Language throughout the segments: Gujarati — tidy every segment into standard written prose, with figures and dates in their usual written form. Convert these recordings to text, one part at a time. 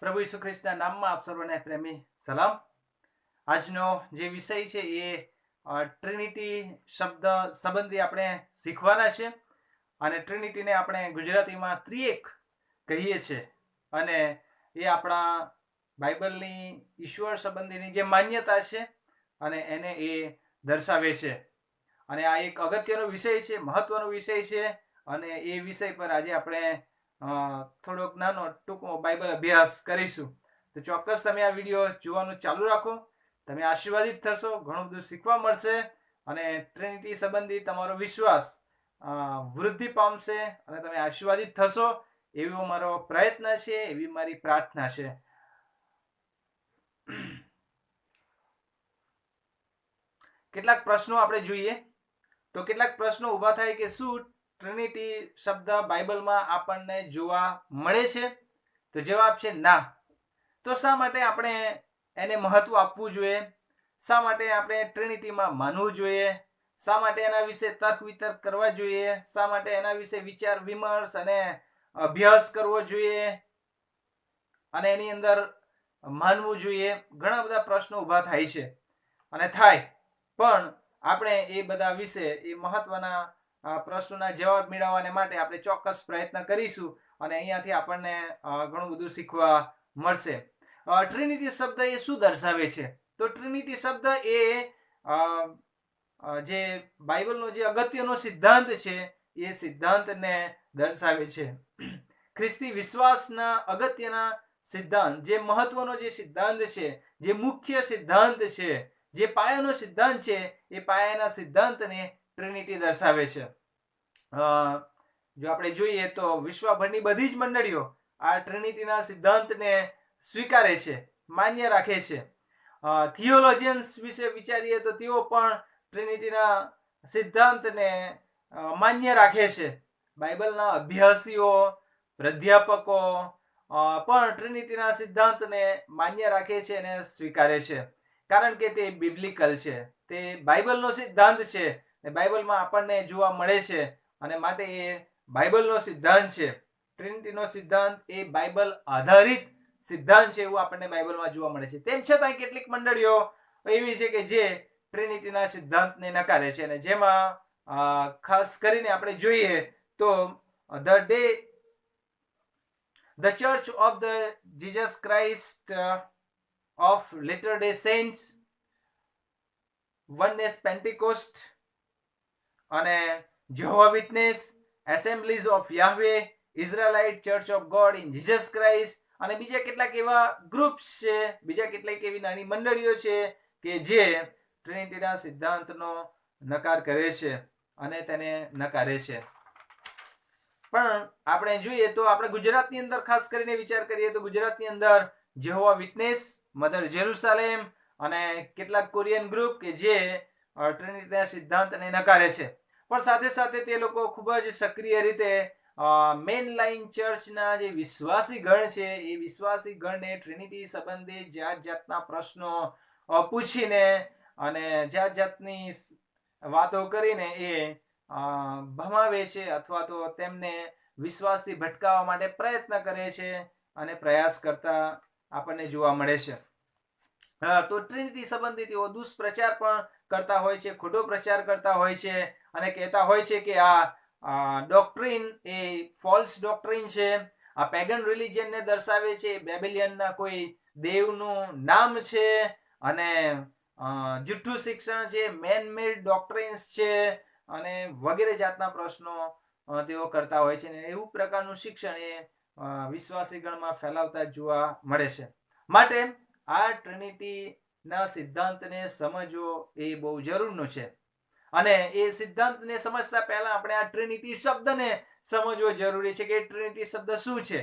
પ્રભુ ઈસુ ખ્રિસ્તના નામમાં આપ સર્વને પ્રેમી સલામ. આજનો જે વિષય છે એ ટ્રિનિટી શબ્દ સંબંધી આપણે શીખવાના છે. અને ટ્રિનિટીને આપણે ગુજરાતીમાં ત્રિએક કહીએ છીએ. અને એ આપણા બાઇબલની ઈશ્વર સંબંધીની જે માન્યતા છે અને એને એ દર્શાવે છે. અને આ એક અગત્યનો વિષય છે, મહત્વનો વિષય છે. અને એ વિષય પર આજે આપણે થોડોક નાનો ટૂંકો બાઇબલ અભ્યાસ કરીશું. તો ચોક્કસ તમે આ વિડીયો જોવાનું ચાલુ રાખો. તમે આશીર્વાદિત થશો, ઘણું બધું શીખવા મળશે અને ટ્રિનિટી સંબંધી તમારો વિશ્વાસ વૃદ્ધિ પામશે અને તમે આશીર્વાદિત થશો એવો મારો પ્રયત્ન છે, એવી મારી પ્રાર્થના છે. કેટલાક પ્રશ્નો આપણે જોઈએ તો કેટલાક પ્રશ્નો ઊભા થાય કે શું ટ્રિનિટી શબ્દ બાઇબલમાં આપણને જોવા મળે છે? તો જવાબ છે ના. તો શા માટે આપણે એને મહત્વ આપવું જોઈએ? શા માટે આપણે ટ્રિનિટીમાં માનવું જોઈએ? શા માટે એના વિશે તર્ક વિતર્ક કરવા જોઈએ? શા માટે એના વિશે વિચાર વિમર્શ અને અભ્યાસ કરવો જોઈએ અને એની અંદર માનવું જોઈએ? ઘણા બધા પ્રશ્નો ઊભા થાય છે અને થાય, પણ આપણે એ બધા વિશે એ મહત્વના પ્રશ્નોના જવાબ મેળવવાને માટે આપણે ચોક્કસ પ્રયત્ન કરીશું અને અહીંયાથી આપણને ઘણું બધું શીખવા મળશે. ટ્રિનિટી શબ્દ એ શું દર્શાવે છે? તો ટ્રિનિટી શબ્દ એ જે બાઇબલનો જે અગત્યનો સિદ્ધાંત છે એ સિદ્ધાંતને દર્શાવે છે. ખ્રિસ્તી વિશ્વાસના અગત્યના સિદ્ધાંત, જે મહત્વનો જે સિદ્ધાંત છે, જે મુખ્ય સિદ્ધાંત છે, જે પાયાનો સિદ્ધાંત છે, એ પાયાના સિદ્ધાંતને ટ્રિનિટી દર્શાવે છે. જો આપણે જોઈએ તો વિશ્વભરની બધી જ મંડળીઓ આ ટ્રિનિટીના સિદ્ધાંતને સ્વીકારે છે, માન્ય રાખે છે. થિયોલોજિયન્સ વિશે વિચારીએ તો તેઓ પણ ટ્રિનિટીના સિદ્ધાંતને માન્ય રાખે છે. બાઇબલના અભ્યાસીઓ, પ્રાધ્યાપકો પણ ટ્રિનિટીના સિદ્ધાંતને માન્ય રાખે છે અને સ્વીકારે છે, કારણ કે તે બિબ્લિકલ છે, તે બાઇબલનો સિદ્ધાંત છે, બાઇબલમાં આપણને જોવા મળે છે અને માટે એ બાઇબલનો સિદ્ધાંત છે. ટ્રિનિટીનો સિદ્ધાંત એ બાઇબલ આધારિત સિદ્ધાંત છે એવું આપણને બાઇબલમાં જોવા મળે છે. તેમ છતાં કેટલીક મંડળીઓ એવી છે કે જે ટ્રિનિટીના સિદ્ધાંતને નકારે છે અને જેમાં ખાસ કરીને આપણે જોઈએ તો The Church of the Jesus Christ of Latter-day Saints, Oneness Pentecost અને Jehovah Witness, Assemblies of Yahweh, Israelite Church of God in Jesus Christ અને બીજા કેટલાક એવા ગ્રુપ્સ છે, બીજા કેટલાક એવી નાની મંડળીઓ છે કે જે ટ્રિનિટીના સિદ્ધાંતનો નકાર કરે છે અને તેને નકારે છે. પણ આપણે જોઈએ તો આપણે ગુજરાતની અંદર ખાસ કરીને વિચાર કરીએ તો ગુજરાતની અંદર જેહોવા વિટનેસ, મધર જેરુસાલેમ અને કેટલાક કોરિયન ગ્રુપ કે જે ટ્રિનિટીના સિદ્ધાંતને નકારે છે. પણ સાથે સાથે તે લોકો ખૂબ જ સક્રિય રીતે મેઇન લાઇન ચર્ચના જે વિશ્વાસી ગણ છે એ વિશ્વાસી ગણને ટ્રિનિટી સંબંધી જાત જાતના પ્રશ્નો પૂછીને અને જાત જાતની વાતો કરીને એ ભમાવે છે અથવા તો તેમને વિશ્વાસથી ભટકાવવા માટે પ્રયત્ન કરે છે અને પ્રયાસ કરતા આપણને જોવા મળે છે. તો ટ્રિનિટી સંબંધી તેઓ દુષ્પ્રચાર પણ કરતા હોય છે, ખોટો પ્રચાર કરતા હોય છે અને કહેતા હોય છે કે આ ડોક્ટ્રીન એ ફોલ્સ ડોક્ટ્રીન છે, આ પેગન રિલિજનને દર્શાવે છે, બેબિલિયનના કોઈ દેવનું નામ છે અને જુઠ્ઠું શિક્ષણ છે, મેન મેડ ડોક્ટ્રીન્સ છે અને વગેરે જાતના પ્રશ્નો તેઓ કરતા હોય છે અને એવું પ્રકારનું શિક્ષણ એ વિશ્વાસી ગણમાં ફેલાવતા જોવા મળે છે. માટે આ ટ્રિનિટીના સિદ્ધાંતને સમજવો એ બહુ જરૂરનું છે અને એ સિદ્ધાંતને સમજતા પહેલા આપણે આ ટ્રિનિટી શબ્દને સમજવો જરૂરી છે કે ટ્રિનિટી શબ્દ શું છે,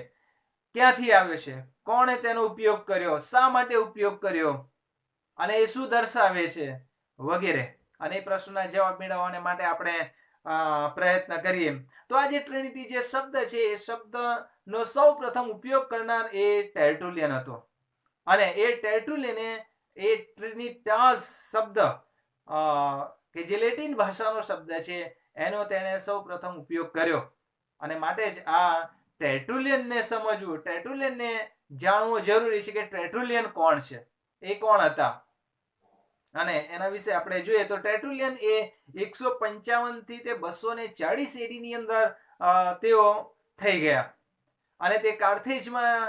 ક્યાંથી આવ્યો છે, કોણે તેનો ઉપયોગ કર્યો, શા માટે ઉપયોગ કર્યો અને એ શું દર્શાવે છે વગેરે. અને એ પ્રશ્નના જવાબ મેળવવાને માટે આપણે પ્રયત્ન કરીએ. તો આ જે ટ્રિનિટી જે શબ્દ છે એ શબ્દનો સૌ પ્રથમ ઉપયોગ કરનાર એ ટેર્ટુલિયન હતો અને એ ટેર્ટુલિયને એ ટ્રિનિટાસ શબ્દ કે જે લેટિન ભાષાનો શબ્દ છે એનો તેણે સૌ પ્રથમ ઉપયોગ કર્યો અને માટે જ આ ટેર્ટુલિયનને સમજવું, ટેર્ટુલિયનને જાણવું જરૂરી છે કે ટેર્ટુલિયન કોણ છે, એ કોણ હતા. અને એના વિશે આપણે જોઈએ તો ટેર્ટુલિયન એ 155 થી તે 240 AD ની અંદર તેઓ થઈ ગયા. અને તે કાર્થેજમાં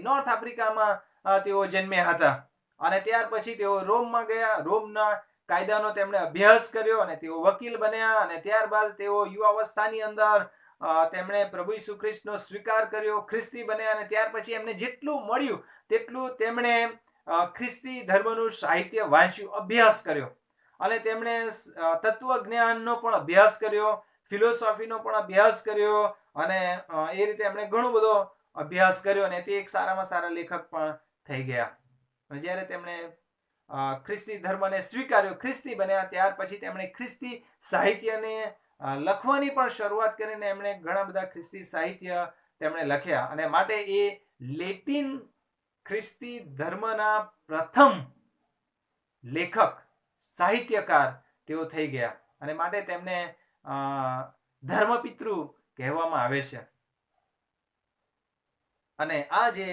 નોર્થ આફ્રિકામાં તેઓ જન્મ્યા હતા. અને ત્યાર પછી તેઓ રોમમાં ગયા. રોમના કાયદાનો તેમણે અભ્યાસ કર્યો અને તેઓ વકીલ બન્યા. અને ત્યારબાદ તેઓ યુવાવસ્થાની અંદર તેમણે પ્રભુ ઈસુ ખ્રિસ્તનો સ્વીકાર કર્યો, ખ્રિસ્તી બન્યા. અને ત્યાર પછી એમને જેટલું મળ્યું તેટલું તેમણે ખ્રિસ્તી ધર્મનું સાહિત્ય વાંચ્યું, અભ્યાસ કર્યો. અને તેમણે તત્વજ્ઞાનનો પણ અભ્યાસ કર્યો, ફિલોસોફીનો પણ અભ્યાસ કર્યો. અને એ રીતે એમણે ઘણો બધો અભ્યાસ કર્યો અને તે એક સારામાં સારા લેખક પણ થઈ ગયા. અને જ્યારે તેમણે ખ્રિસ્તી ધર્મને સ્વીકાર્યો, ખ્રિસ્તી બન્યા, ત્યાર પછી તેમણે ખ્રિસ્તી સાહિત્યને લખવાની પણ શરૂઆત કરીને એમણે ઘણા બધા ખ્રિસ્તી સાહિત્ય તેમણે લખ્યા. અને માટે એ લેટિન ખ્રિસ્તી ધર્મના પ્રથમ લેખક, સાહિત્યકાર તેઓ થઈ ગયા. અને માટે તેમને ધર્મપિતૃ કહેવામાં આવે છે. અને આ જે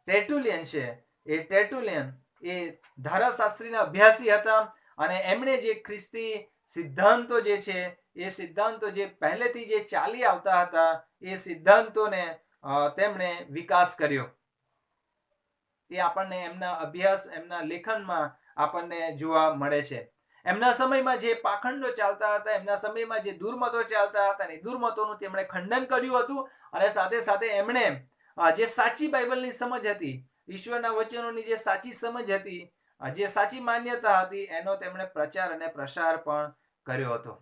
ટેર્ટુલિયન છે, એ ટેર્ટુલિયન એ ધારાશાસ્ત્રીના અભ્યાસી હતા. અને એમણે જે ખ્રિસ્તી સિદ્ધાંતો જે છે, એ સિદ્ધાંતો જે પહેલેથી જે ચાલી આવતા હતા, એ સિદ્ધાંતોને તેમણે વિકાસ કર્યો. એ આપણને એમના અભ્યાસ, એમના લેખનમાં આપણને જોવા મળે છે. એમના સમયમાં જે પાખંડો ચાલતા હતા, એમના સમયમાં જે દુર્મતો ચાલતા હતા, એ દુર્મતોનું તેમણે ખંડન કર્યું હતું. અને સાથે સાથે એમણે જે સાચી બાઇબલની સમજ હતી, ઈશ્વરના વચનોની જે સાચી સમજ હતી, જે સાચી માન્યતા હતી, એનો તેમણે પ્રચાર અને પ્રસાર પણ કર્યો હતો.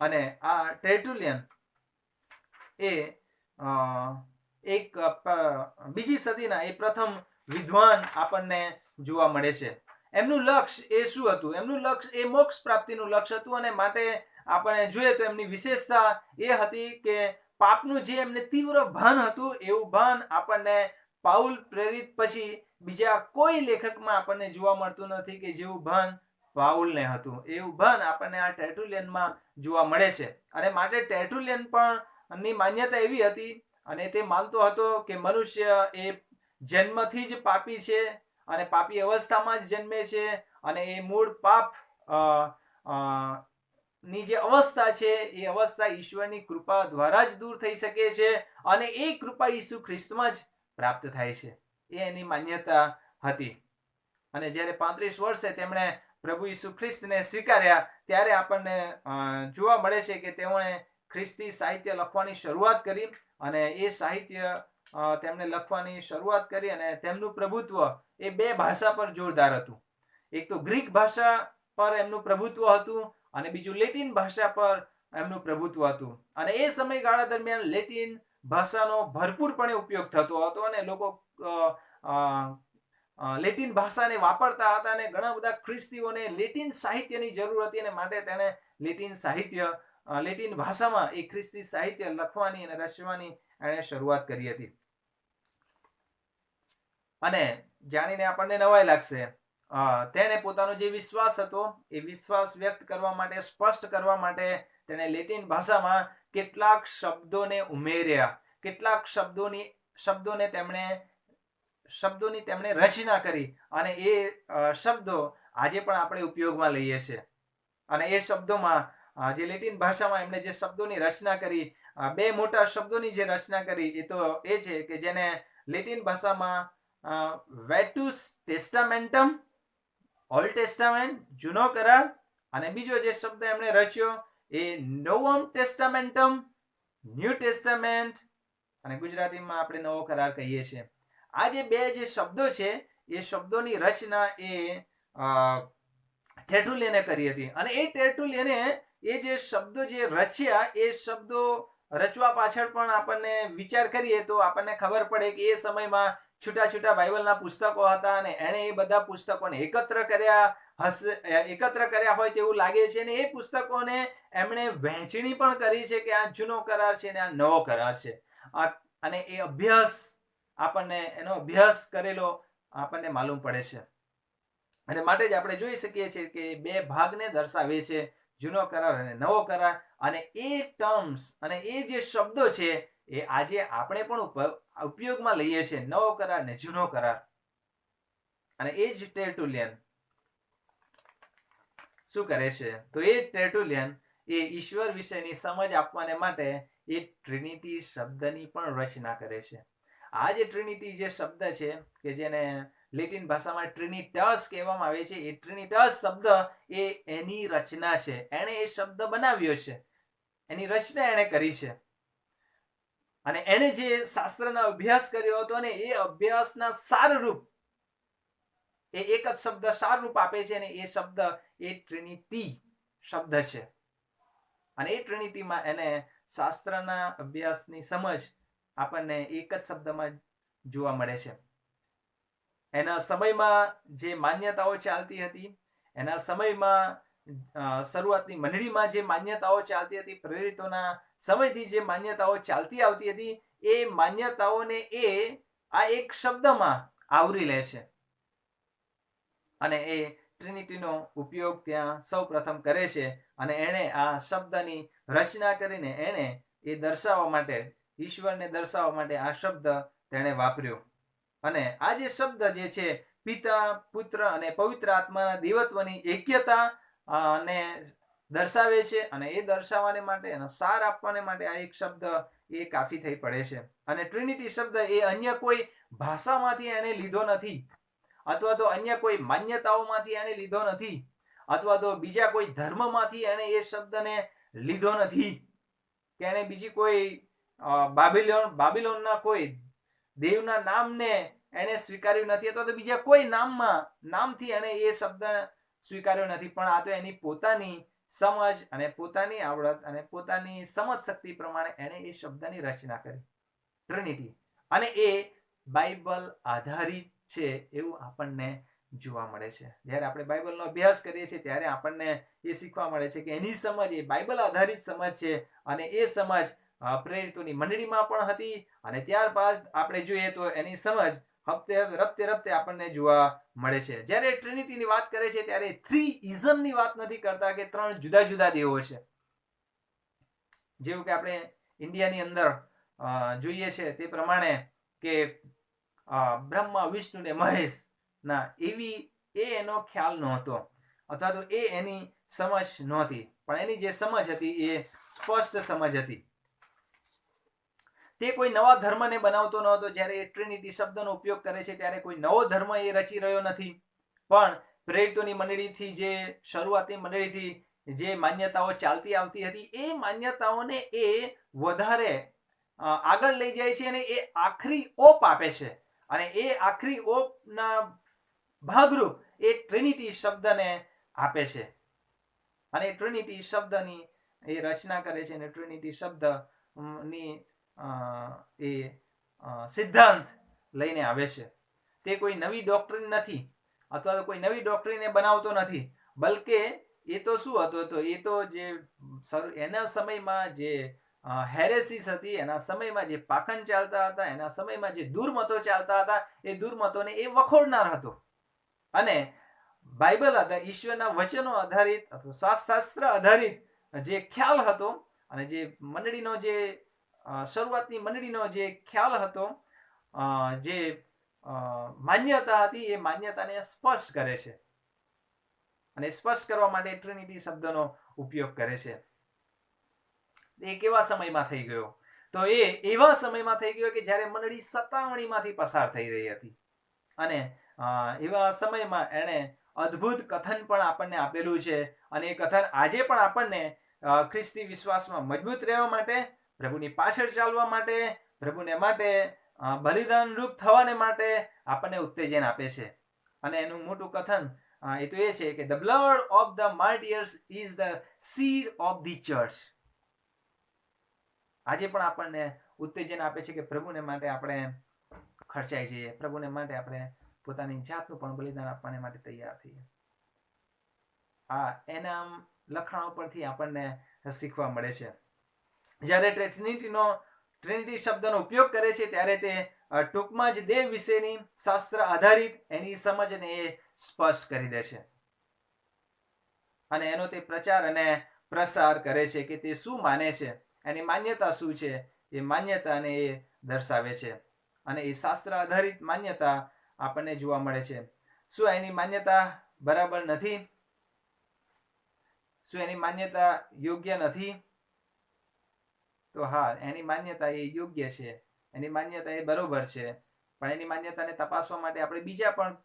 અને આ ટેર્ટુલિયન એ એક બીજી સદીના એ પ્રથમ વિદ્વાન આપણને જોવા મળે છે. એમનું લક્ષ્ય એ શું હતું? એમનું લક્ષ્ય એ મોક્ષ પ્રાપ્તિનું લક્ષ્ય હતું. અને માટે આપણે જોઈએ તો એમની વિશેષતા એ હતી કે પાપનું જે એમને તીવ્ર ભાન હતું, એવું ભાન આપણને પાઉલ પ્રેરિત પછી બીજા કોઈ લેખકમાં આપણને જોવા મળતું નથી કે જેવું ભાન પાઉલને હતું. એવું ભાન આપણને આ ટેર્ટુલિયનમાં જોવા મળે છે. અને માટે ટેર્ટુલિયન પણ ની માન્યતા એવી હતી, અને તે માનતો હતો કે મનુષ્ય એ જન્મથી જ પાપી છે, અને પાપી અવસ્થામાં જ જન્મે છે. અને એ મૂળ પાપ ની જે અવસ્થા છે, એ અવસ્થા ઈશ્વરની કૃપા દ્વારા જ દૂર થઈ શકે છે. અને એ કૃપા ઈસુ ખ્રિસ્તમાં જ પ્રાપ્ત થાય છે. એ એની માન્યતા હતી. અને જ્યારે 35 વર્ષે તેમણે પ્રભુ ઈસુ ખ્રિસ્તને સ્વીકાર્યા, ત્યારે આપણને જોવા મળે છે કે તેમણે ખ્રિસ્તી સાહિત્ય લખવાની શરૂઆત કરી. અને એ સાહિત્ય તેમણે લખવાની શરૂઆત કરી. અને તેમનું પ્રભુત્વ એ 2 ભાષા પર જોરદાર હતું. એક તો ગ્રીક ભાષા પર એમનું પ્રભુત્વ હતું, અને બીજું લેટિન ભાષા પર એમનું પ્રભુત્વ હતું. અને એ સમયગાળા દરમિયાન લેટિન ભાષાનો ભરપૂરપણે ઉપયોગ થતો હતો, અને લોકો લેટિન ભાષાને વાપરતા હતા. અને ઘણા બધા ખ્રિસ્તીઓને લેટિન સાહિત્યની જરૂર હતી. અને માટે તેણે લેટિન ભાષામાં એ ખ્રિસ્તી સાહિત્ય લખવાની અને રચવાની એણે શરૂઆત કરી હતી. અને જાણીને આપણને નવાઈ લાગશે, તેણે પોતાનો જે વિશ્વાસ હતો, એ વિશ્વાસ વ્યક્ત કરવા માટે, સ્પષ્ટ કરવા માટે તેણે લેટિન ભાષામાં કેટલાક શબ્દોને ઉમેર્યા, કેટલાક શબ્દોની તેમણે રચના કરી. અને એ શબ્દો આજે પણ આપણે ઉપયોગમાં લઈએ છીએ. અને એ શબ્દોમાં જે લેટિન ભાષામાં એમણે જે શબ્દોની રચના કરી, 2 મોટા શબ્દોની જે રચના કરી, એ છે કે જેને લેટિન ભાષામાં વેટુસ ટેસ્ટામેન્ટમ, ઓલ્ડ ટેસ્ટામેન્ટ, જૂનો કરાર. અને બીજો જે શબ્દ એમણે રચ્યો એ નોવમ ટેસ્ટામેન્ટમ, ન્યૂ ટેસ્ટામેન્ટ. અને ગુજરાતીમાં આપણે નવો કરાર કહીએ છીએ. આ જે 2 જે શબ્દો છે, એ શબ્દોની રચના એ ટેર્ટુલિયને કરી હતી. અને એ ટેર્ટુલિયને એ જે શબ્દો જે રચ્યા, એ શબ્દો રચવા પાછળ પણ આપણને વિચાર કરીએ તો આપણને ખબર પડે કે એ સમયમાં છૂટા છૂટા બાઇબલના પુસ્તકો હતા, અને એણે એ બધા પુસ્તકોને એકત્ર કર્યા હોય તેવું લાગે છે. અને એ પુસ્તકોને એમણે વહેંચણી પણ કરી છે કે આ જૂનો કરાર છે ને આ નવો કરાર છે. અને એ એનો અભ્યાસ કરેલો આપણને માલુમ પડે છે. અને માટે જ આપણે જોઈ શકીએ છીએ કે 2 ભાગને દર્શાવે છે, જૂનો કરાર અને નવો કરાર. અને એ ટર્મ્સ અને એ જે શબ્દો છે એ આજે આપણે પણ ઉપયોગમાં લઈએ છીએ, નવો કરાર ને જૂનો કરાર. અને એ જ ટેર્ટુલિયન શું કરે છે? તો એ ટેર્ટુલિયન એ ઈશ્વર વિશેની સમજ આપવાને માટે એ ટ્રિનિટી શબ્દની પણ રચના કરે છે. આ જે ટ્રિનિટી જે શબ્દ છે કે જેને લેટિન ભાષામાં ટ્રિનિટસ કહેવામાં આવે છે, એ ટ્રિનિટસ શબ્દ એ એની રચના છે. એણે એ શબ્દ બનાવ્યો છે, એની રચના એણે કરી છે. અને એણે જે શાસ્ત્રનો અભ્યાસ કર્યો હતો ને એ અભ્યાસના સારરૂપ એ એક જ શબ્દ સારરૂપ આપે છે, અને એ શબ્દ એ ટ્રિનિટી શબ્દ છે. અને એ ટ્રિનિટીમાં એને શાસ્ત્રના અભ્યાસની સમજ આપણને એક જ શબ્દમાં જોવા મળે છે. એના સમયમાં જે માન્યતાઓ ચાલતી હતી, એના સમયમાં શરૂઆતની મંડળીમાં જે માન્યતાઓ ચાલતી હતી, પ્રેરિતોના સમયથી જે માન્યતાઓ ચાલતી આવતી હતી, એ માન્યતાઓને એ આ એક શબ્દમાં આવરી લે છે. અને એ ટ્રિનિટીનો ઉપયોગ ત્યાં સૌ પ્રથમ કરે છે. અને એણે આ શબ્દની રચના કરીને એણે એ દર્શાવવા માટે, ઈશ્વરને દર્શાવવા માટે આ શબ્દ તેણે વાપર્યો. અને આ જે શબ્દ જે છે પિતા, પુત્ર અને પવિત્ર આત્માના દેવત્વની એક્યતા ને દર્શાવે છે. અને એ દર્શાવવાને માટે, એનો સાર આપવાને માટે આ એક શબ્દ એ કાફી થઈ પડે છે. અને ટ્રિનિટી શબ્દ એ અન્ય કોઈ ભાષામાંથી એણે લીધો નથી, અથવા તો અન્ય કોઈ માન્યતાઓમાંથી એણે લીધો નથી, અથવા તો બીજા કોઈ ધર્મમાંથી એણે એ શબ્દને લીધો નથી, કે એણે બીજી કોઈ બાબિલોનના કોઈ દેવના નામને એણે સ્વીકાર્યું નથી, અથવા તો બીજા કોઈ નામથી એણે એ શબ્દ સ્વીકાર્યો નથી. પણ આ તો એની પોતાની સમજ અને પોતાની આવડત અને પોતાની સમજ શક્તિ પ્રમાણે એણે એ શબ્દની રચના કરી, ટ્રિનિટી. અને એ બાઇબલ આધારિત છે એવું આપણને જોવા મળે છે. જ્યારે આપણે બાઇબલનો અભ્યાસ કરીએ છીએ ત્યારે આપણને એ શીખવા મળે છે કે એની સમજ એ બાઇબલ આધારિત સમજ છે. અને એ સમજ પ્રેરિતોની મંડળીમાં પણ હતી. અને ત્યારબાદ આપણે જોઈએ તો એની સમજ રફતે આપણને જોવા મળે છે. જ્યારે ટ્રિનિટીની વાત કરે છે ત્યારે થ્રી ઇઝમની વાત નથી કરતા કે ત્રણ જુદા જુદા દેવો છે. જેવું કે આપણે ઇન્ડિયાની અંદર જોઈએ છે તે પ્રમાણે કે બ્રહ્મા, વિષ્ણુ ને મહેશ ના એનો ખ્યાલ નહોતો, અથવા તો એની સમજ નહોતી. પણ એની જે સમજ હતી એ સ્પષ્ટ સમજ હતી. તે કોઈ નવા ધર્મને બનાવતો નહોતો. જ્યારે એ ટ્રિનિટી શબ્દનો ઉપયોગ કરે છે ત્યારે કોઈ નવો ધર્મ એ રચી રહ્યો નથી, પણ પ્રેરિતોની મંડળીથી, જે શરૂઆતની મંડળીથી જે માન્યતાઓ ચાલતી આવતી હતી, એ માન્યતાઓને એ વધારે આગળ લઈ જાય છે અને એ આખરી ઓપ આપે છે. અને એ આખરી ઓપના ભાગરૂપ એ ટ્રિનિટી શબ્દને આપે છે. અને ટ્રિનિટી શબ્દની એ રચના કરે છે. અને ટ્રિનિટી શબ્દની એ સિદ્ધાંત લઈને આવે છે. તે કોઈ નવી ડોક્ટ્રીન નથી, અથવા તો કોઈ નવી ડોક્ટ્રીન બનાવતો નથી, બલકે એ તો શું હતો, તો એ તો જે એના સમયમાં જે હેરેસીસ હતી, એના સમયમાં જે પાખંડ ચાલતા હતા, એના સમયમાં જે દુર્મતો ચાલતા હતા, એ દુર્મતોને એ વખોડનાર હતો. અને બાઇબલ ઈશ્વરના વચનો આધારિત અથવા શાસ્ત્ર આધારિત જે ખ્યાલ હતો, અને જે મંડળીનો જે શરૂઆતની મંડળીનો જે ખ્યાલ હતો, જે માન્યતા હતી, એ માન્યતાને સ્પષ્ટ કરે છે. અને સ્પષ્ટ કરવા માટે ટ્રિનિટી શબ્દનો ઉપયોગ કરે છે. એ કેવા સમયમાં થઈ ગયો? તો એ એવા સમયમાં થઈ ગયો કે જ્યારે મંડળી સતાવણીમાંથી પસાર થઈ રહી હતી. અને એવા સમયમાં એણે અદ્ભુત કથન પણ આપણને આપેલું છે. અને એ કથન આજે પણ આપણને ખ્રિસ્તી વિશ્વાસમાં મજબૂત રહેવા માટે, પ્રભુની પાછળ ચાલવા માટે, પ્રભુને માટે બલિદાન રૂપ થવાને માટે આપણને ઉત્તેજન આપે છે. અને એનું મોટું કથન એ તો એ છે કે the blood of the martyrs is the seed of the church. આજે પણ આપણને ઉત્તેજન આપે છે કે પ્રભુને માટે આપણે ખર્ચાઈ જઈએ, પ્રભુને માટે આપણે પોતાની જાતનું પણ બલિદાન આપવાને માટે તૈયાર થઈએ. એના લખાણો પરથી આપણને શીખવા મળે છે. જ્યારે ટ્રિનિટી શબ્દનો ઉપયોગ કરે છે ત્યારે તે ટૂંકમાં જ દેવ વિશેની શાસ્ત્ર આધારિત એની સમજને એ સ્પષ્ટ કરી દે છે. અને એનો તે પ્રચાર અને પ્રસાર કરે છે કે તે શું માને છે, એની માન્યતા શું છે, એ માન્યતાને એ દર્શાવે છે. અને એ શાસ્ત્ર આધારિત માન્યતા આપણને જોવા મળે છે. શું એની માન્યતા બરાબર નથી? શું એની માન્યતા યોગ્ય નથી? તો હા, એની માન્યતા એ યોગ્ય છે, એની માન્યતા એ બરોબર છે. પણ એની માન્યતાને તપાસવા માટે આપણે બીજા પણ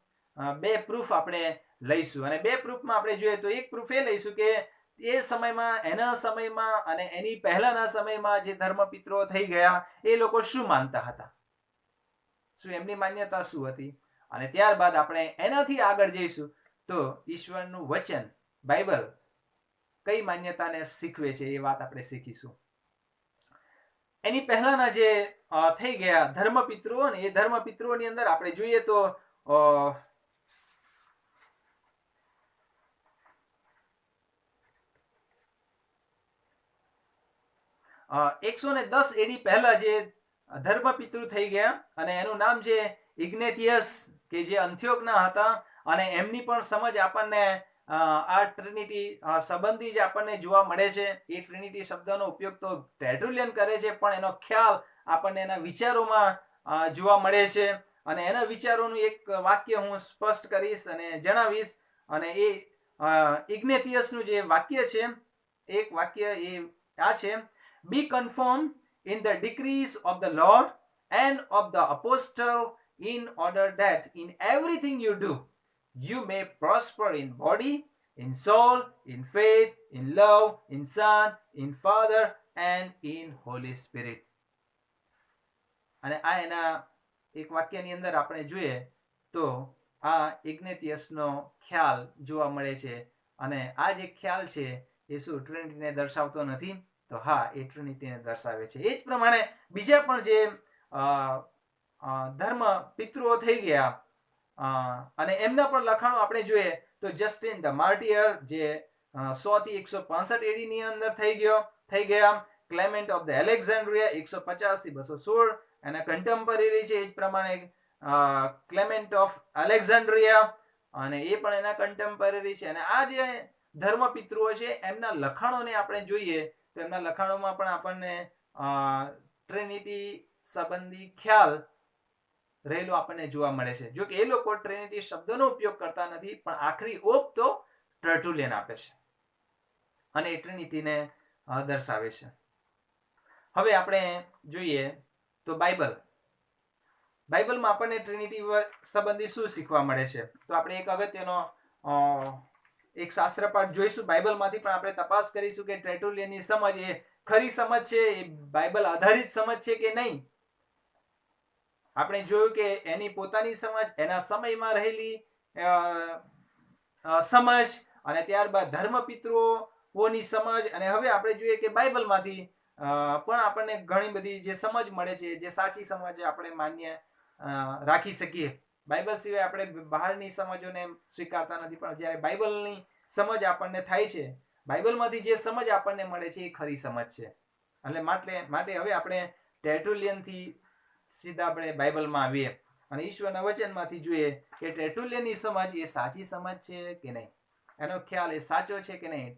2 પ્રૂફ આપણે લઈશું. અને 2 પ્રૂફમાં આપણે જોઈએ તો એક પ્રૂફ એ લઈશું કે એ સમયમાં, એના સમયમાં અને એની પહેલાના સમયમાં જે ધર્મપિતરો થઈ ગયા એ લોકો શું માનતા હતા, શું એમની માન્યતા શું હતી. અને ત્યારબાદ આપણે એનાથી આગળ જઈશું તો ઈશ્વરનું વચન બાઇબલ કઈ માન્યતાને શીખવે છે એ વાત આપણે શીખીશું. એની પહેલાના જે થઈ ગયા ધર્મપિતૃઓ ને, એ ધર્મપિતૃઓની અંદર આપણે જોઈએ તો 110 AD પહેલા જે ધર્મપિતૃ થઈ ગયા અને એનું નામ છે ઇગ્નેટિયસ, કે જે અંત્યોકના હતા. અને એમની પણ સમજ આપણને આ ટ્રિનિટી સંબંધી જ આપણને જોવા મળે છે. એ ટ્રિનિટી શબ્દનો ઉપયોગ તો ટેર્ટુલિયન કરે છે, પણ એનો ખ્યાલ આપણને એના વિચારોમાં જોવા મળે છે. અને એના વિચારોનું એક વાક્ય હું સ્પષ્ટ કરીશ અને જણાવીશ. અને એ ઇગ્નેટિયસનું જે વાક્ય છે, એક વાક્ય એ આ છે: Be conformed in the decrees of the Lord and of the apostle, in order that in everything you do, you may prosper in body, in soul, in faith, in love, in Son, in Father, and in Holy Spirit. અને આ એના એક વાક્યની અંદર આપણે જોઈએ તો આ ઇગ્નેટિયસનો ખ્યાલ જોવા મળે છે. અને આ જે ખ્યાલ છે એ શું ટ્રિનિટીને દર્શાવતો નથી? તો હા, એ ટ્રિનિટીને દર્શાવે છે. એ જ પ્રમાણે બીજા પણ જે ધર્મ પિતૃઓ થઈ ગયા અને એમના પણ લખાણો આપણે જોઈએ તો જસ્ટિન ધ માર્ટિયર, જે 100 થી 165 AD ની અંદર થઈ ગયા. ક્લેમેન્ટ ઓફ ધ એલેક્ઝાન્ડ્રિયા 150 થી 216 એના કન્ટેમ્પરરી છે. એ જ પ્રમાણે ક્લેમેન્ટ ઓફ એલેક્ઝાન્ડ્રિયા, અને એ પણ એના કન્ટેમ્પરરી છે. અને આ જે ધર્મપિતૃઓ છે એમના લખાણોને આપણે જોઈએ તો એમના લખાણોમાં પણ આપણને ટ્રિનિટી સંબંધી ખ્યાલ રહેલો આપણને જોવા મળે છે. જો કે એ લોકો ટ્રિનિટી શબ્દનો ઉપયોગ કરતા નથી, પણ આખરી ઓપ તો ટર્ટુલિયન આપે છે અને એ ટ્રિનિટીને દર્શાવે છે. હવે આપણે જોઈએ તો બાઇબલમાં આપણને ટ્રિનિટી સંબંધી શું શીખવા મળે છે? તો આપણે એક અગત્યનો એક શાસ્ત્ર પાઠ જોઈશું બાઇબલમાંથી, પણ આપણે તપાસ કરીશું કે ટર્ટુલિયનની સમજ એ ખરી સમજ છે, એ બાઇબલ આધારિત સમજ છે કે નહીં. આપણે જોયું કે એની પોતાની સમજ, એના સમયમાં રહેલી સમજ, અને ત્યારબાદ ધર્મપિતૃઓની સમજ, અને હવે આપણે જોઈએ કે બાઇબલમાંથી પણ આપણને ઘણી બધી જે સમજ મળે છે, જે સાચી સમજ આપણે માન્ય રાખી શકીએ. બાઇબલ સિવાય આપણે બહારની સમજોને સ્વીકારતા નથી, પણ જ્યારે બાઇબલની સમજ આપણને થાય છે, બાઇબલમાંથી જે સમજ આપણને મળે છે એ ખરી સમજ છે. એટલે માટે હવે આપણે ટેર્ટુલિયનથી સીધા આપણે બાઇબલમાં આવીએ અને ઈશ્વરના વચનમાંથી જોઈએ કે ટેર્ટુલિયનની સમજ એ સાચી સમજ છે કે નહીં, એનો ખ્યાલ એ સાચો છે કે નહીં,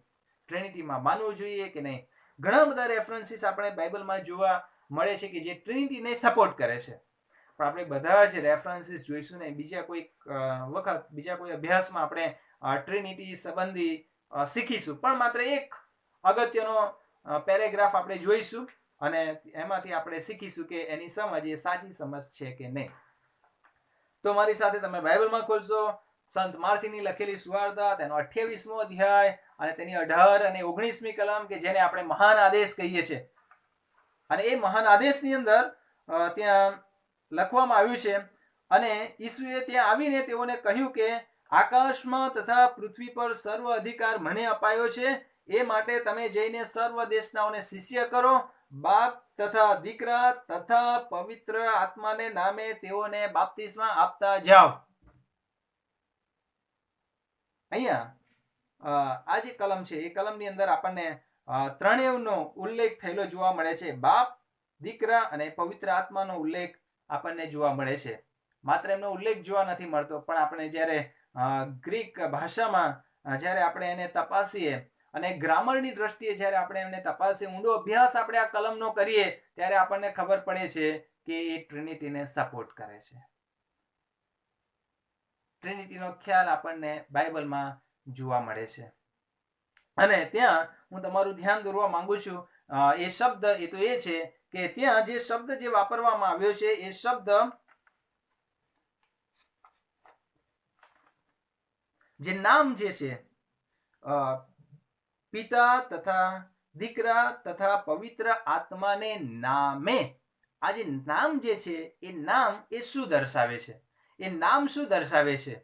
ટ્રિનિટીમાં માનવું જોઈએ કે નહીં. ઘણા બધા રેફરન્સીસ આપણે બાઇબલમાં જોવા મળે છે કે જે ટ્રિનિટીને સપોર્ટ કરે છે, પણ આપણે બધા જ રેફરન્સીસ જોઈશું નહીં. બીજા કોઈ અભ્યાસમાં આપણે ટ્રિનિટી સંબંધી શીખીશું, પણ માત્ર એક અગત્યનો પેરેગ્રાફ આપણે જોઈશું અને એમાંથી આપણે શીખીશું કે એની સમજ એ સાચી સમજ છે કે નહીં. તો મારી સાથે તમે બાઇબલમાં ખોલશો સંત માર્થીની લખેલી સુવાર્તા, તેનો 28મો અધ્યાય અને તેની 18 અને 19મી કલમ, કે જેને આપણે મહાન આદેશ કહીએ છીએ. અને એ મહાન આદેશની અંદર ત્યાં લખવામાં આવ્યું છે, અને ઈસુએ ત્યાં આવીને તેઓને કહ્યું કે આકાશમાં તથા પૃથ્વી પર સર્વ અધિકાર મને અપાયો છે. એ માટે તમે જઈને સર્વ દેશનાઓને શિષ્ય કરો, બાપ તથા દીકરા તથા પવિત્ર આત્માને નામે તેઓને બાપ્તિસ્મા આપતા જાઓ. અહીંયા આ જે કલમ છે એ કલમની અંદર આપણને ત્રણેયનો ઉલ્લેખ થયેલો જોવા મળે છે. બાપ, દીકરા અને પવિત્ર આત્માનો ઉલ્લેખ આપણને જોવા મળે છે. માત્ર એમનો ઉલ્લેખ જોવા નથી મળતો, પણ આપણે જ્યારે ગ્રીક ભાષામાં જ્યારે આપણે એને તપાસીએ અને ગ્રામરની દ્રષ્ટિએ જ્યારે આપણે એમને તપાસીએ, ઊંડો અભ્યાસ આપણે આ કલમનો કરીએ, ત્યારે આપણને ખબર પડે છે કે એ ટ્રિનિટીને સપોર્ટ કરે છે. ટ્રિનિટીનો ખ્યાલ આપણને બાઇબલમાં જોવા મળે છે. અને ત્યાં હું તમારું ધ્યાન દોરવા માંગુ છું, એ શબ્દ એ તો એ છે કે ત્યાં જે શબ્દ જે વાપરવામાં આવ્યો છે, એ શબ્દ જે નામ જે છે, પિતા તથા દીકરા તથા પવિત્ર આત્માને નામે, આ જે નામ જે છે, એ નામ એ શું દર્શાવે છે? એ નામ શું દર્શાવે છે?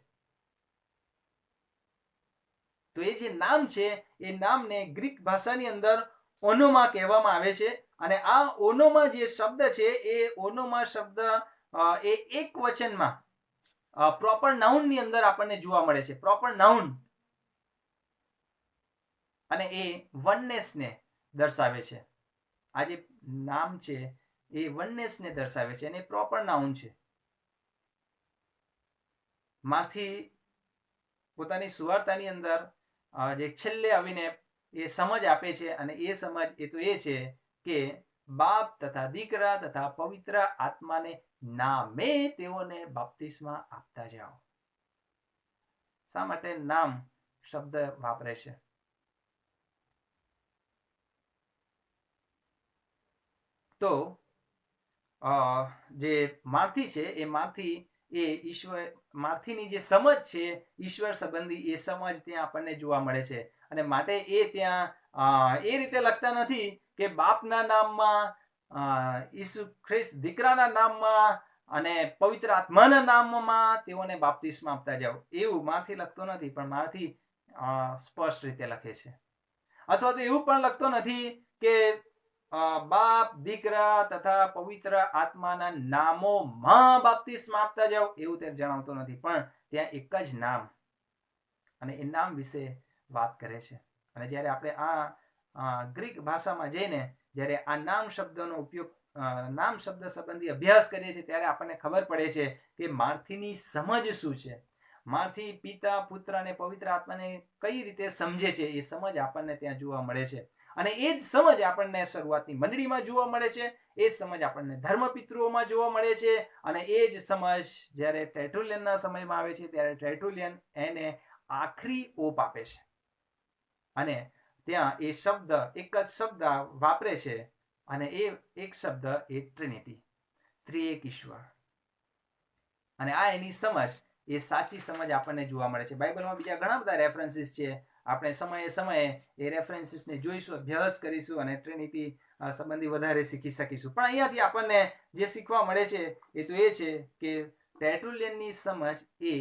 તો એ જે નામ છે, એ નામને ગ્રીક ભાષાની અંદર ઓનોમા કહેવામાં આવે છે. અને આ ઓનોમા જે શબ્દ છે, એ ઓનોમા શબ્દ એ એક વચનમાં પ્રોપર નાઉન ની અંદર આપણને જોવા મળે છે. પ્રોપર નાઉન, અને એ વનનેસ ને દર્શાવે છે. આ જે નામ છે એ વનનેસ ને દર્શાવે છે અને પ્રોપર નાઉન છે. માંથી પોતાની સુવાર્તાની અંદર જે છેલ્લે આવીને એ સમજ આપે છે, અને એ સમજ એ તો એ છે કે બાપ તથા દીકરા તથા પવિત્ર આત્માને નામે તેઓને બાપ્તિસ્મા આપતા જાઓ. શા માટે નામ શબ્દ વાપરે છે? તો જે માર્થી છે, એ માર્થી એ ઈશ્વર, માર્થીની જે સમજ છે ઈશ્વર સંબંધી, એ સમજ ત્યાં આપણને જોવા મળે છે. અને માટે એ ત્યાં એ રીતે લખતા નથી કે બાપના નામમાં, ઈસુ ખ્રિસ્ત દીકરાના નામમાં અને પવિત્ર આત્માના નામમાં તેઓને બાપ્તિસ્મા આપતા જાઓ, એવું માર્થી લખતો નથી. પણ માર્થી સ્પષ્ટ રીતે લખે છે. અથવા તો એવું પણ લખતો નથી કે બાપ, દીકરા તથા પવિત્ર આત્માના નામોમાં બાપ્તિસ્મા આપતા જાઓ, એવું તે જણાવતો નથી. પણ ત્યાં એક જ નામ, અને એ નામ વિશે વાત કરે છે. અને જ્યારે આપણે આ ગ્રીક ભાષામાં જઈને જ્યારે આ નામ શબ્દનો ઉપયોગ, નામ શબ્દ સંબંધી અભ્યાસ કરીએ છીએ, ત્યારે આપણને ખબર પડે છે કે માર્થીની સમજ શું છે. માર્થી પિતા, પુત્ર અને પવિત્ર આત્માને કઈ રીતે સમજે છે, એ સમજ આપણને ત્યાં જોવા મળે છે. અને એ જ સમજ આપણને શરૂઆતની મંડળીમાં જોવા મળે છે. એ જ સમજ આપણને ધર્મપિતૃઓમાં જોવા મળે છે. અને એ જ સમજ જ્યારે ટેર્ટુલિયનના સમયમાં આવે છે, ત્યારે ટેર્ટુલિયન એને આખરી ઓપ આપે છે. અને ત્યાં એ શબ્દ, એક જ શબ્દ વાપરે છે, અને એ એક શબ્દ એ ટ્રિનિટી, ત્રિએક ઈશ્વર. અને આ એની સમજ, એ સાચી સમજ આપણને જોવા મળે છે. બાઇબલમાં બીજા ઘણા બધા રેફરન્સીસ છે. આપણે સમયે સમયે એ રેફરન્સીસને જોઈશું, અભ્યાસ કરીશું, અને ટ્રિનિટી સંબંધી વધારે શીખી શકીશું. પણ અહીંયાથી આપણને જે શીખવા મળે છે, એ તો એ છે કે ટેર્ટુલિયનની સમજ એ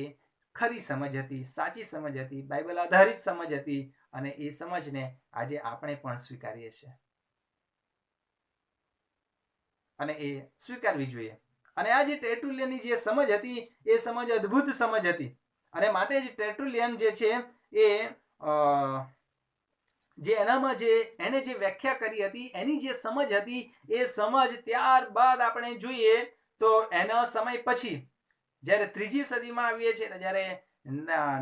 ખરી સમજ હતી, સાચી સમજ હતી, બાઇબલ આધારિત સમજ હતી. અને એ સમજને આજે આપણે પણ સ્વીકારીએ છીએ, અને એ સ્વીકારવી જોઈએ. અને આ જે ટેર્ટુલિયનની જે સમજ હતી, એ સમજ અદ્ભુત સમજ હતી. અને માટે જ ટેર્ટુલિયન જે છે, એ જે એનામાં જે એને જે વ્યાખ્યા કરી હતી, એની જે સમજ હતી, એ સમજ ત્યારબાદ આપણે જોઈએ તો એના સમય પછી જ્યારે 3જી સદીમાં આવીએ છીએ, જ્યારે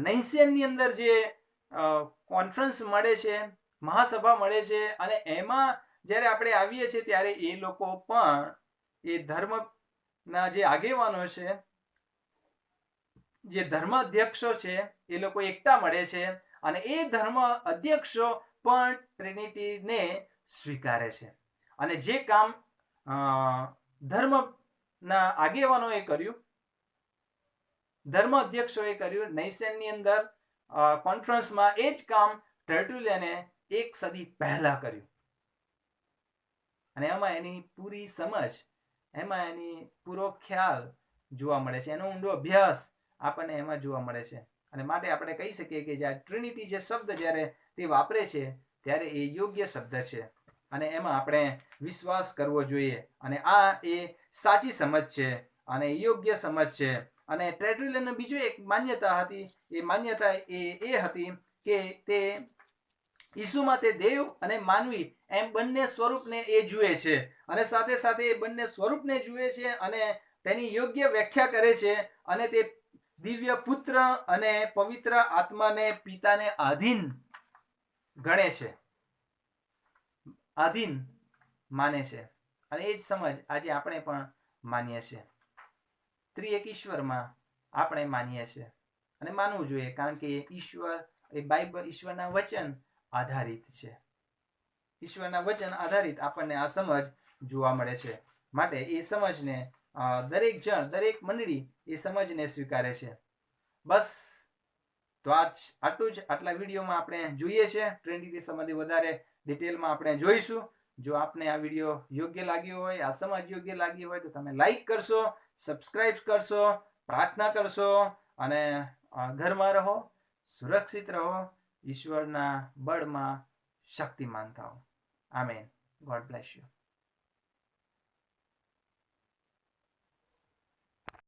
નૈસિયનની અંદર જે કોન્ફરન્સ મળે છે, મહાસભા મળે છે, અને એમાં જ્યારે આપણે આવીએ છીએ, ત્યારે એ લોકો પણ એ ધર્મના જે આગેવાનો છે, જે ધર્મ અધ્યક્ષો છે, એ લોકો એકતા મળે છે. અને એ ધર્મ અધ્યક્ષો પણ ટ્રિનિટીને સ્વીકારે છે. અને જે કામ ધર્મના આગેવાનોએ કર્યું, ધર્મ અધ્યક્ષોએ કર્યું નૈસિયનની અંદર કોન્ફરન્સમાં, એ જ કામ ટર્ટુલિયને 1 સદી પહેલા કર્યું. અને એમાં એની પૂરી સમજ, એમાં એની પૂરો ખ્યાલ જોવા મળે છે. એનો ઊંડો અભ્યાસ આપણને એમાં જોવા મળે છે. અને માટે આપણે કહી શકીએ કે જ્યારે ટ્રિનિટી જે શબ્દ જ્યારે તે વાપરે છે, ત્યારે એ યોગ્ય શબ્દ છે, અને એમાં આપણે વિશ્વાસ કરવો જોઈએ. અને આ એ સાચી સમજ છે, અને યોગ્ય સમજ છે. અને ટેર્ટુલિયનનો બીજો એક માન્યતા હતી. એ માન્યતા એ હતી કે તે ઈસુમાં તે દેવ અને માનવી એમ બંને સ્વરૂપને એ જુએ છે. અને સાથે સાથે એ બંને સ્વરૂપને જુએ છે, અને તેની યોગ્ય વ્યાખ્યા કરે છે. અને તે દિવ્ય પુત્ર અને પવિત્ર આત્માને પિતાને આધીન ગણે છે, આધીન માને છે, અને એ જ સમજ આજે આપણે પણ માનીએ છીએ. ત્રિએક ઈશ્વરમાં આપણે માનીએ છીએ અને માનવું જોઈએ, કારણ કે ઈશ્વર એ બાઇબલ ઈશ્વરના વચન આધારિત છે. ઈશ્વરના વચન આધારિત આપણને આ સમજ જોવા મળે છે. માટે એ સમજને દરેક જણ, દરેક મંડળી એ સમજને સ્વીકારે છે. બસ તો આટલું જ આટલા વિડીયોમાં આપણે જોઈએ છે. ટ્રિનિટી સંબંધી વધારે ડિટેલમાં આપણે જોઈશું. જો આપને આ વિડીયો યોગ્ય લાગ્યો હોય, આ સમજ યોગ્ય લાગી હોય, તો તમે લાઈક કરશો, સબસ્ક્રાઇબ કરશો, પ્રાર્થના કરશો અને ઘરમાં રહો, સુરક્ષિત રહો, ઈશ્વરના બળમાં શક્તિમાન થાઓ. આમેન. God bless you.